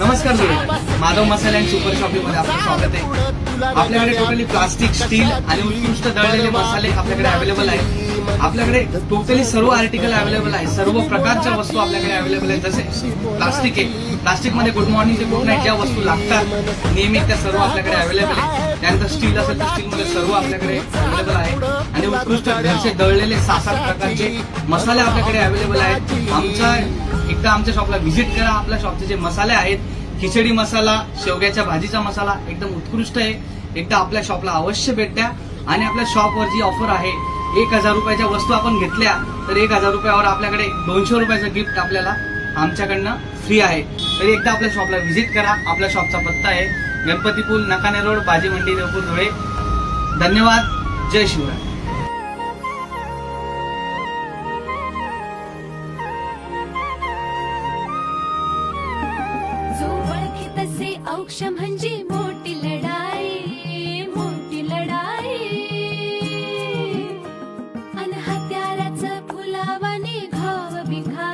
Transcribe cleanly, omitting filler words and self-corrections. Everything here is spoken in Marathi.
नमस्कार जोडे, माधव मसाले आणि सुपर शॉपिंग मध्ये आपलं स्वागत आहे। आपल्याकडे टोटली प्लास्टिक, स्टील आणि उत्कृष्ट दळलेले मसाले आपल्याकडे अवेलेबल आहेत। आपल्याकडे टोटली सर्व आर्टिकल अवेलेबल आहे। सर्व प्रकारच्या वस्तू आपल्याकडे अवेलेबल आहेत। जसे प्लास्टिक आहे, प्लास्टिक मध्ये गुड मॉर्निंग ते गुड नाईट ज्या वस्तू लागतात नियमित त्या सर्व आपल्याकडे अवेलेबल आहे। त्यानंतर स्टील असेल तर स्टील मध्ये सर्व आपल्याकडे अवेलेबल आहे आणि उत्कृष्ट घरचे दळलेले 6-7 प्रकारचे मसाले आपल्याकडे अवेलेबल आहेत। एकदा आमच्या शॉपला व्हिजिट करा। आपल्या शॉपचे जे मसाले आहेत, खिचडी मसाला, शेवग्याच्या भाजीचा मसाला एकदम उत्कृष्ट आहे। एकदा आपल्या शॉपला अवश्य भेट द्या। आणि आपल्या शॉपवर जी ऑफर आहे, 1000 रुपयाच्या वस्तू आपण घेतल्या तर 1000 रुपयावर आपल्याकडे 200 रुपयाचं गिफ्ट आपल्याला आमच्याकडनं फ्री आहे। तर एकदा आपल्या शॉपला व्हिजिट करा। आपल्या शॉपचा पत्ता आहे गणपती पूल, नकाने रोड, भाजी मंडी, देवपूर, धुळे। धन्यवाद। जय शिवराय। जो ओळखी तसे औक्ष म्हणजे मोठी लढाई, मोठी लढाई। अन हत्याराचं फुलावाने घाव बिघाव